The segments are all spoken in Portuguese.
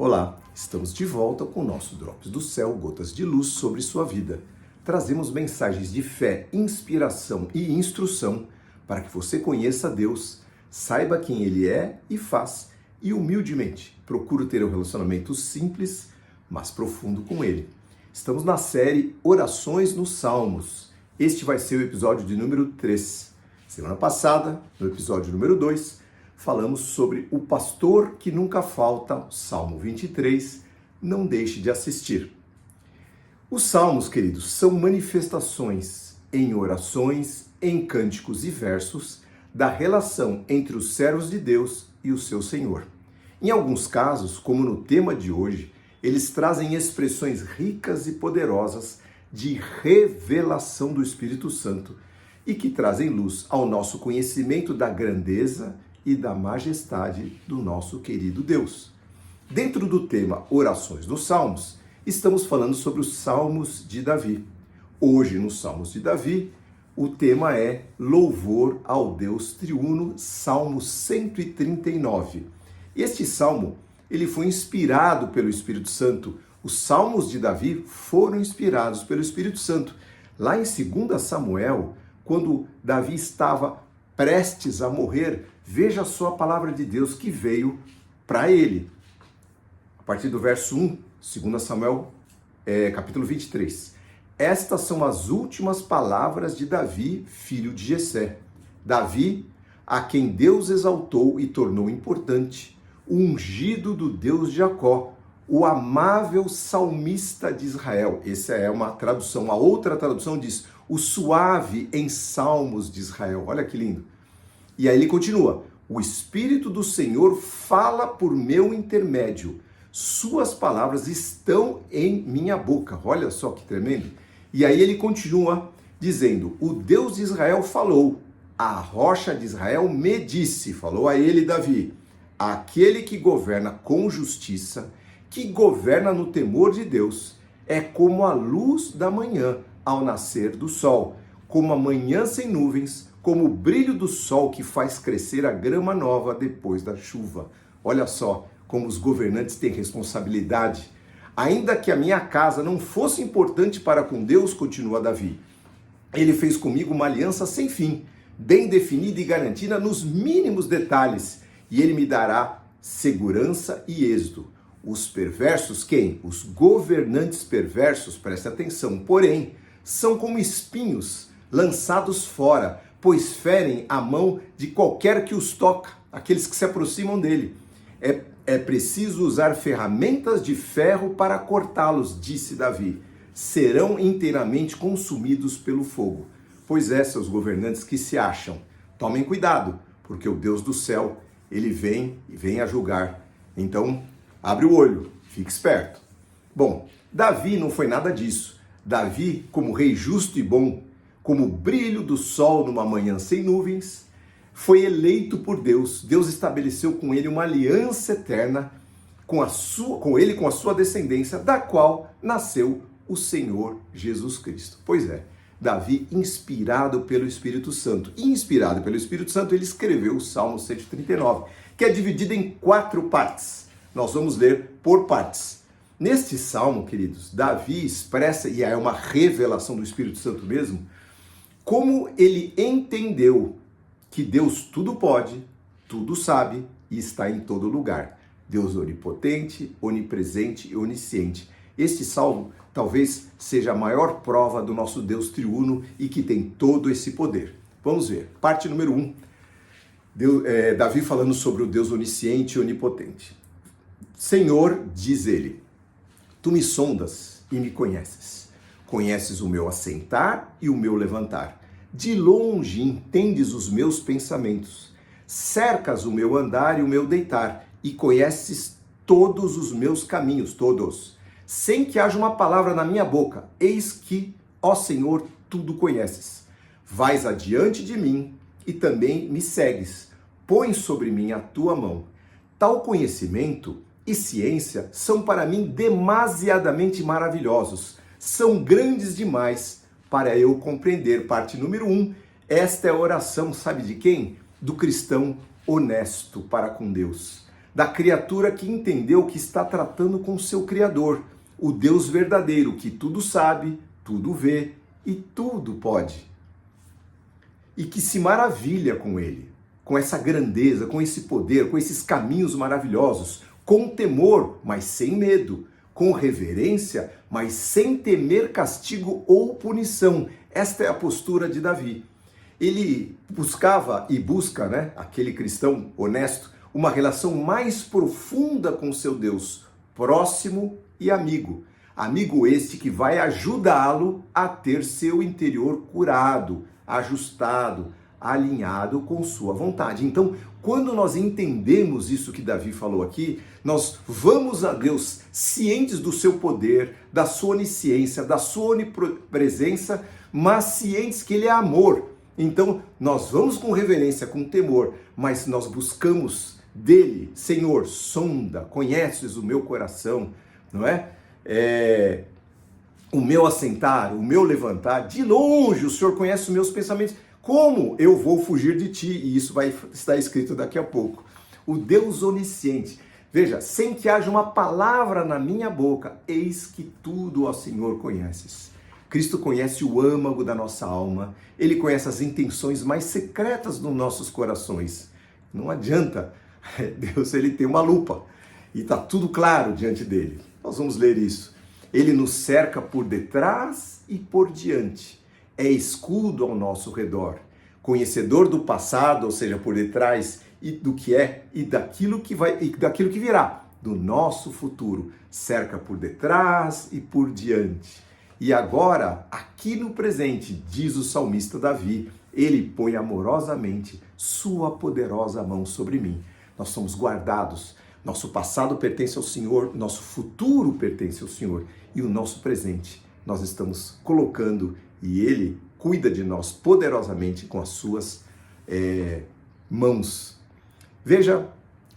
Olá, estamos de volta com o nosso Drops do Céu, gotas de luz sobre sua vida. Trazemos mensagens de fé, inspiração e instrução para que você conheça Deus, saiba quem Ele é e faz, e humildemente procure ter um relacionamento simples, mas profundo com Ele. Estamos na série Orações nos Salmos. Este vai ser o episódio de número 3. Semana passada, no episódio número 2, falamos sobre o pastor que nunca falta, Salmo 23, não deixe de assistir. Os salmos, queridos, são manifestações em orações, em cânticos e versos da relação entre os servos de Deus e o seu Senhor. Em alguns casos, como no tema de hoje, eles trazem expressões ricas e poderosas de revelação do Espírito Santo e que trazem luz ao nosso conhecimento da grandeza e da majestade do nosso querido Deus. Dentro do tema Orações nos Salmos, estamos falando sobre os Salmos de Davi. Hoje, nos Salmos de Davi, o tema é Louvor ao Deus Triuno, Salmo 139. Este salmo, ele foi inspirado pelo Espírito Santo. Os Salmos de Davi foram inspirados pelo Espírito Santo. Lá em 2 Samuel, quando Davi estava prestes a morrer, veja só a palavra de Deus que veio para ele. A partir do verso 1, 2 Samuel, capítulo 23. Estas são as últimas palavras de Davi, filho de Jessé. Davi, a quem Deus exaltou e tornou importante, o ungido do Deus de Jacó, o amável salmista de Israel. Essa é uma tradução. A outra tradução diz, o suave em salmos de Israel. Olha que lindo. E aí ele continua, o Espírito do Senhor fala por meu intermédio, suas palavras estão em minha boca. Olha só que tremendo. E aí ele continua dizendo, o Deus de Israel falou, a rocha de Israel me disse, falou a ele Davi, aquele que governa com justiça, que governa no temor de Deus, é como a luz da manhã ao nascer do sol, como a manhã sem nuvens, como o brilho do sol que faz crescer a grama nova depois da chuva. Olha só como os governantes têm responsabilidade. Ainda que a minha casa não fosse importante para com Deus, continua Davi, ele fez comigo uma aliança sem fim, bem definida e garantida nos mínimos detalhes, e ele me dará segurança e êxito. Os perversos, quem? Os governantes perversos, preste atenção, porém, são como espinhos lançados fora, pois ferem a mão de qualquer que os toca, aqueles que se aproximam dele. É preciso usar ferramentas de ferro para cortá-los, disse Davi. Serão inteiramente consumidos pelo fogo. Pois é, seus governantes que se acham. Tomem cuidado, porque o Deus do céu, ele vem a julgar. Então, abre o olho, fique esperto. Bom, Davi não foi nada disso. Davi, como rei justo e bom, como o brilho do sol numa manhã sem nuvens, foi eleito por Deus. Deus estabeleceu com ele uma aliança eterna com a sua descendência, da qual nasceu o Senhor Jesus Cristo. Pois é, Davi, inspirado pelo Espírito Santo. E inspirado pelo Espírito Santo, ele escreveu o Salmo 139, que é dividido em 4 partes. Nós vamos ler por partes. Neste salmo, queridos, Davi expressa, e é uma revelação do Espírito Santo mesmo, como ele entendeu que Deus tudo pode, tudo sabe e está em todo lugar. Deus onipotente, onipresente e onisciente. Este salmo talvez seja a maior prova do nosso Deus triuno e que tem todo esse poder. Vamos ver. Parte número 1. Davi falando sobre o Deus onisciente e onipotente. Senhor, diz ele, tu me sondas e me conheces. Conheces o meu assentar e o meu levantar. De longe entendes os meus pensamentos. Cercas o meu andar e o meu deitar. E conheces todos os meus caminhos, todos. Sem que haja uma palavra na minha boca. Eis que, ó Senhor, tudo conheces. Vais adiante de mim e também me segues. Põe sobre mim a tua mão. Tal conhecimento e ciência são para mim demasiadamente maravilhosos. São grandes demais para eu compreender. Parte número 1, esta é a oração, sabe de quem? Do cristão honesto para com Deus. da criatura que entendeu que está tratando com seu Criador, o Deus verdadeiro, que tudo sabe, tudo vê e tudo pode. E que se maravilha com ele, com essa grandeza, com esse poder, com esses caminhos maravilhosos, com temor, mas sem medo, com reverência, mas sem temer castigo ou punição. Esta é a postura de Davi. Ele buscava e busca, aquele cristão honesto, uma relação mais profunda com seu Deus, próximo e amigo. Amigo este que vai ajudá-lo a ter seu interior curado, ajustado, alinhado com sua vontade. Então, quando nós entendemos isso que Davi falou aqui, nós vamos a Deus cientes do seu poder, da sua onisciência, da sua onipresença, mas cientes que ele é amor. Então, nós vamos com reverência, com temor, mas nós buscamos dele, Senhor, sonda, conheces o meu coração, não é? O meu assentar, o meu levantar, de longe o Senhor conhece os meus pensamentos. Como eu vou fugir de ti? E isso vai estar escrito daqui a pouco. O Deus onisciente. Veja, sem que haja uma palavra na minha boca, eis que tudo, ó Senhor, conheces. Cristo conhece o âmago da nossa alma. Ele conhece as intenções mais secretas dos nossos corações. Não adianta. Deus, ele tem uma lupa. E está tudo claro diante dele. Nós vamos ler isso. Ele nos cerca por detrás e por diante. É escudo ao nosso redor. Conhecedor do passado, ou seja, por detrás, e do que é, e daquilo que vai, e daquilo que virá, do nosso futuro. Cerca por detrás e por diante. E agora, aqui no presente, diz o salmista Davi, ele põe amorosamente sua poderosa mão sobre mim. Nós somos guardados. Nosso passado pertence ao Senhor, nosso futuro pertence ao Senhor e o nosso presente nós estamos colocando e Ele cuida de nós poderosamente com as suas mãos. Veja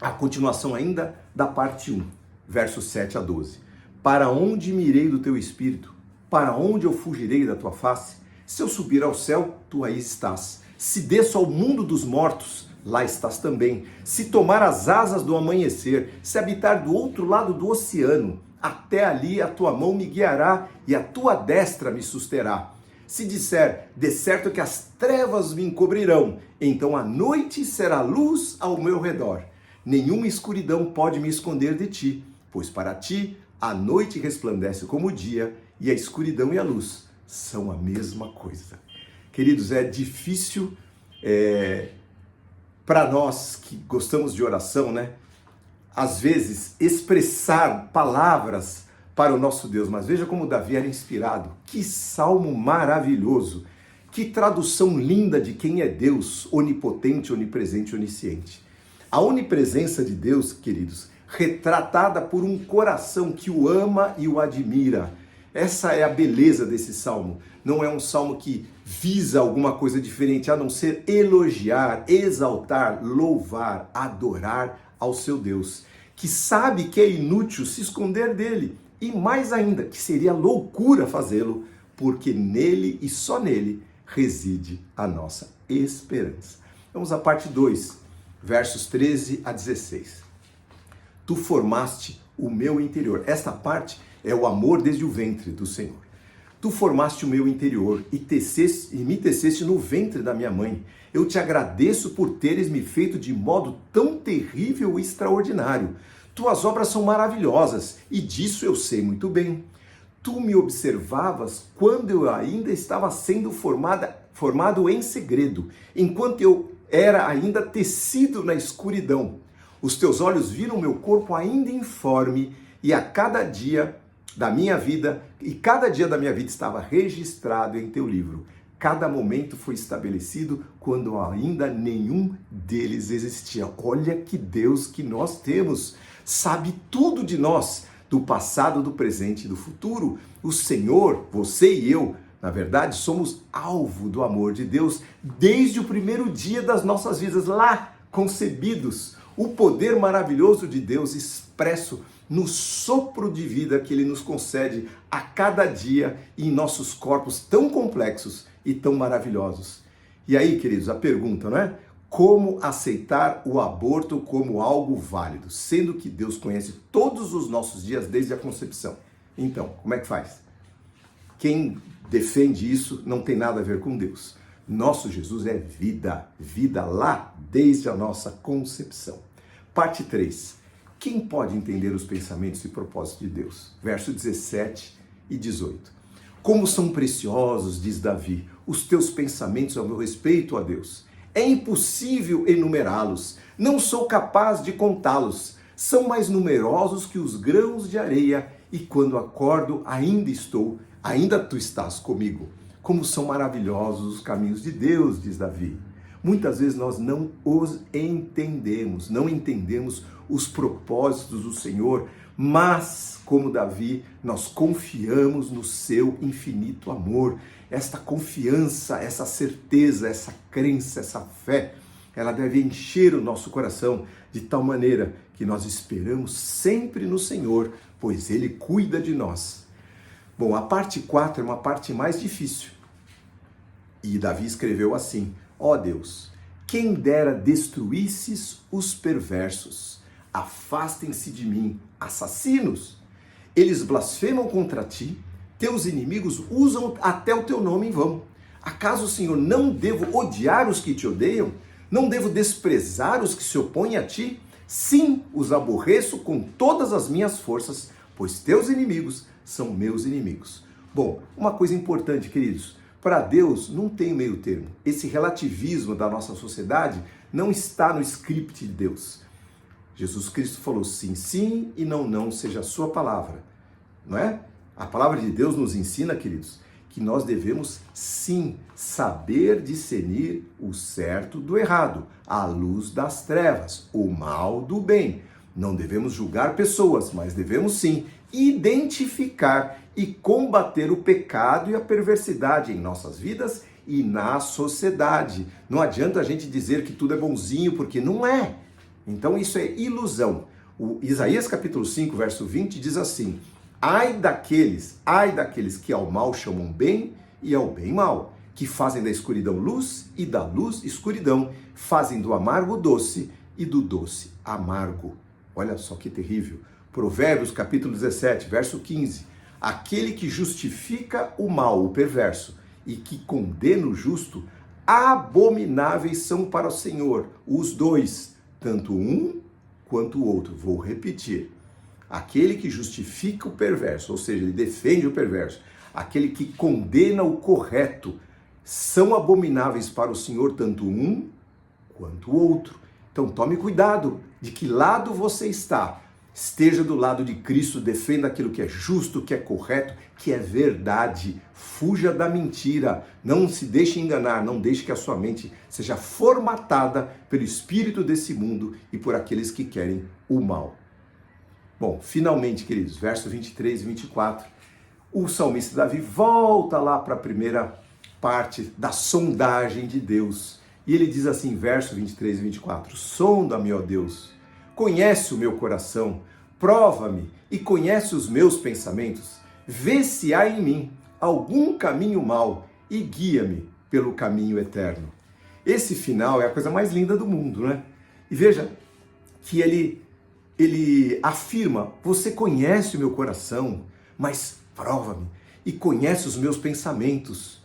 a continuação ainda da parte 1, versos 7 a 12. Para onde me irei do teu espírito? Para onde eu fugirei da tua face? Se eu subir ao céu, tu aí estás. Se desço ao mundo dos mortos, lá estás também. Se tomar as asas do amanhecer, se habitar do outro lado do oceano, até ali a tua mão me guiará e a tua destra me susterá. Se disser, de certo que as trevas me encobrirão, então a noite será luz ao meu redor. Nenhuma escuridão pode me esconder de ti, pois para ti a noite resplandece como o dia e a escuridão e a luz são a mesma coisa. Queridos, é difícil para nós que gostamos de oração, às vezes expressar palavras para o nosso Deus, mas veja como Davi era inspirado. Que salmo maravilhoso, que tradução linda de quem é Deus, onipotente, onipresente, onisciente. A onipresença de Deus, queridos, retratada por um coração que o ama e o admira. Essa é a beleza desse salmo. Não é um salmo que visa alguma coisa diferente, a não ser elogiar, exaltar, louvar, adorar ao seu Deus, que sabe que é inútil se esconder dele, e mais ainda, que seria loucura fazê-lo, porque nele e só nele reside a nossa esperança. Vamos à parte 2, versos 13 a 16. Tu formaste o meu interior. Esta parte é o amor desde o ventre do Senhor. Tu formaste o meu interior e me teceste no ventre da minha mãe. Eu te agradeço por teres me feito de modo tão terrível e extraordinário. Tuas obras são maravilhosas e disso eu sei muito bem. Tu me observavas quando eu ainda estava sendo formado em segredo, enquanto eu era ainda tecido na escuridão. Os teus olhos viram meu corpo ainda informe e cada dia da minha vida estava registrado em teu livro. Cada momento foi estabelecido quando ainda nenhum deles existia. Olha que Deus que nós temos. Sabe tudo de nós, do passado, do presente e do futuro. O Senhor, você e eu, na verdade, somos alvo do amor de Deus desde o primeiro dia das nossas vidas, lá concebidos. O poder maravilhoso de Deus expresso no sopro de vida que Ele nos concede a cada dia em nossos corpos tão complexos e tão maravilhosos. E aí, queridos, a pergunta, Como aceitar o aborto como algo válido, sendo que Deus conhece todos os nossos dias desde a concepção? Então, como é que faz? Quem defende isso não tem nada a ver com Deus. Nosso Jesus é vida, vida lá desde a nossa concepção. Parte 3. Quem pode entender os pensamentos e propósitos de Deus? Verso 17 e 18. Como são preciosos, diz Davi, os teus pensamentos ao meu respeito, ó Deus. É impossível enumerá-los, não sou capaz de contá-los. São mais numerosos que os grãos de areia, e quando acordo ainda tu estás comigo. Como são maravilhosos os caminhos de Deus, diz Davi. Muitas vezes nós não os entendemos, não entendemos os propósitos do Senhor, mas, como Davi, nós confiamos no seu infinito amor. Esta confiança, essa certeza, essa crença, essa fé, ela deve encher o nosso coração de tal maneira que nós esperamos sempre no Senhor, pois Ele cuida de nós. Bom, a parte 4 é uma parte mais difícil. E Davi escreveu assim: ó Deus, quem dera destruísses os perversos, afastem-se de mim, assassinos. Eles blasfemam contra ti, teus inimigos usam até o teu nome em vão. Acaso, Senhor, não devo odiar os que te odeiam? Não devo desprezar os que se opõem a ti? Sim, os aborreço com todas as minhas forças, pois teus inimigos são meus inimigos. Bom, uma coisa importante, queridos, para Deus não tem meio termo. Esse relativismo da nossa sociedade não está no script de Deus. Jesus Cristo falou sim, sim e não, não, seja a sua palavra, não é? A palavra de Deus nos ensina, queridos, que nós devemos sim saber discernir o certo do errado, a luz das trevas, o mal do bem. Não devemos julgar pessoas, mas devemos sim identificar e combater o pecado e a perversidade em nossas vidas e na sociedade. Não adianta a gente dizer que tudo é bonzinho, porque não é. Então isso é ilusão. O Isaías capítulo 5, verso 20 diz assim: ai daqueles que ao mal chamam bem e ao bem mal, que fazem da escuridão luz e da luz escuridão, fazem do amargo doce e do doce amargo. Olha só que terrível. Provérbios capítulo 17, verso 15. Aquele que justifica o mal, o perverso, e que condena o justo, abomináveis são para o Senhor, os dois, tanto um quanto o outro. Vou repetir. Aquele que justifica o perverso, ou seja, ele defende o perverso, aquele que condena o correto, são abomináveis para o Senhor, tanto um quanto o outro. Então tome cuidado de que lado você está. Esteja do lado de Cristo, defenda aquilo que é justo, que é correto, que é verdade. Fuja da mentira, não se deixe enganar, não deixe que a sua mente seja formatada pelo espírito desse mundo e por aqueles que querem o mal. Bom, finalmente, queridos, versos 23 e 24, o salmista Davi volta lá para a primeira parte da sondagem de Deus. E ele diz assim, versos 23 e 24, sonda-me, ó Deus, conhece o meu coração, prova-me e conhece os meus pensamentos. Vê se há em mim algum caminho mau e guia-me pelo caminho eterno. Esse final é a coisa mais linda do mundo, né? E veja que ele afirma, você conhece o meu coração, mas prova-me e conhece os meus pensamentos.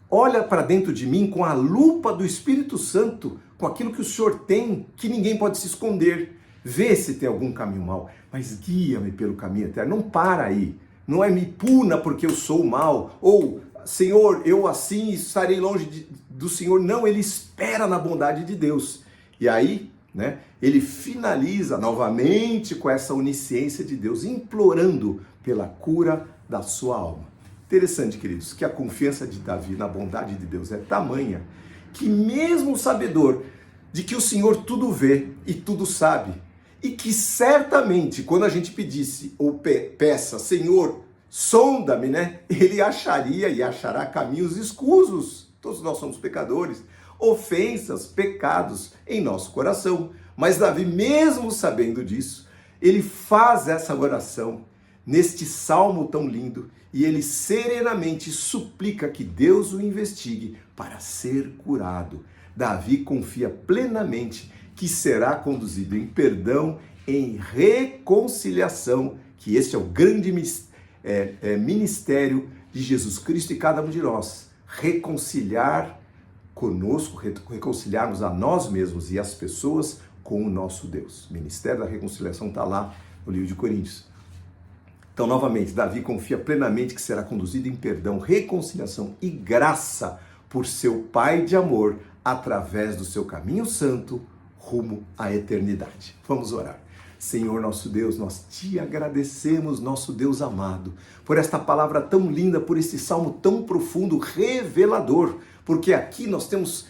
Olha para dentro de mim com a lupa do Espírito Santo, com aquilo que o Senhor tem, que ninguém pode se esconder. Vê se tem algum caminho mau, mas guia-me pelo caminho eterno. Não para aí. Não é me puna porque eu sou mal, ou Senhor, eu assim estarei longe do Senhor. Não, ele espera na bondade de Deus. E aí, né, ele finaliza novamente com essa onisciência de Deus, implorando pela cura da sua alma. Interessante, queridos, que a confiança de Davi na bondade de Deus é tamanha que mesmo sabedor de que o Senhor tudo vê e tudo sabe, e que certamente quando a gente pedisse ou peça, Senhor, sonda-me, né? Ele acharia e achará caminhos escusos. Todos nós somos pecadores, ofensas, pecados em nosso coração. Mas Davi, mesmo sabendo disso, ele faz essa oração neste salmo tão lindo, e ele serenamente suplica que Deus o investigue para ser curado. Davi confia plenamente que será conduzido em perdão, em reconciliação, que este é o grande ministério de Jesus Cristo e cada um de nós. Reconciliar conosco, reconciliarmos a nós mesmos e as pessoas com o nosso Deus. O ministério da reconciliação está lá no livro de Coríntios. Então, novamente, Davi confia plenamente que será conduzido em perdão, reconciliação e graça por seu Pai de amor, através do seu caminho santo, rumo à eternidade. Vamos orar. Senhor nosso Deus, nós te agradecemos, nosso Deus amado, por esta palavra tão linda, por esse salmo tão profundo, revelador, porque aqui nós temos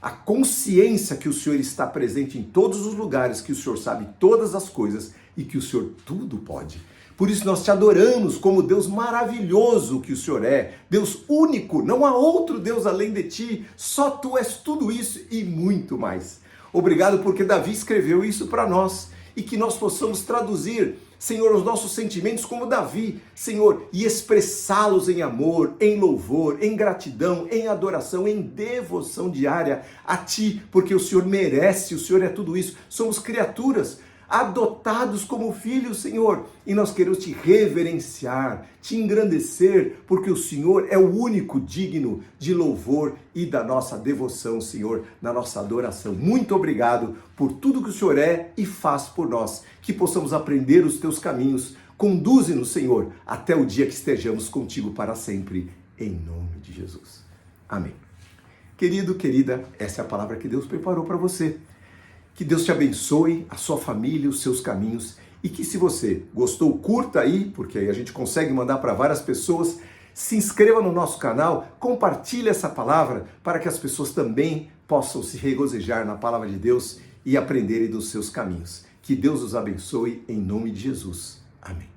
a consciência que o Senhor está presente em todos os lugares, que o Senhor sabe todas as coisas e que o Senhor tudo pode. Por isso nós te adoramos como Deus maravilhoso que o Senhor é, Deus único, não há outro Deus além de ti, só tu és tudo isso e muito mais. Obrigado porque Davi escreveu isso para nós e que nós possamos traduzir, Senhor, os nossos sentimentos como Davi, Senhor, e expressá-los em amor, em louvor, em gratidão, em adoração, em devoção diária a Ti, porque o Senhor merece, o Senhor é tudo isso. Somos criaturas adotados como filhos, Senhor, e nós queremos te reverenciar, te engrandecer, porque o Senhor é o único digno de louvor e da nossa devoção, Senhor, na nossa adoração. Muito obrigado por tudo que o Senhor é e faz por nós, que possamos aprender os teus caminhos. Conduze-nos, Senhor, até o dia que estejamos contigo para sempre, em nome de Jesus. Amém. Querido, querida, essa é a palavra que Deus preparou para você. Que Deus te abençoe, a sua família, os seus caminhos, e que se você gostou, curta aí, porque aí a gente consegue mandar para várias pessoas. Se inscreva no nosso canal, compartilhe essa palavra para que as pessoas também possam se regozijar na palavra de Deus e aprenderem dos seus caminhos. Que Deus os abençoe em nome de Jesus. Amém.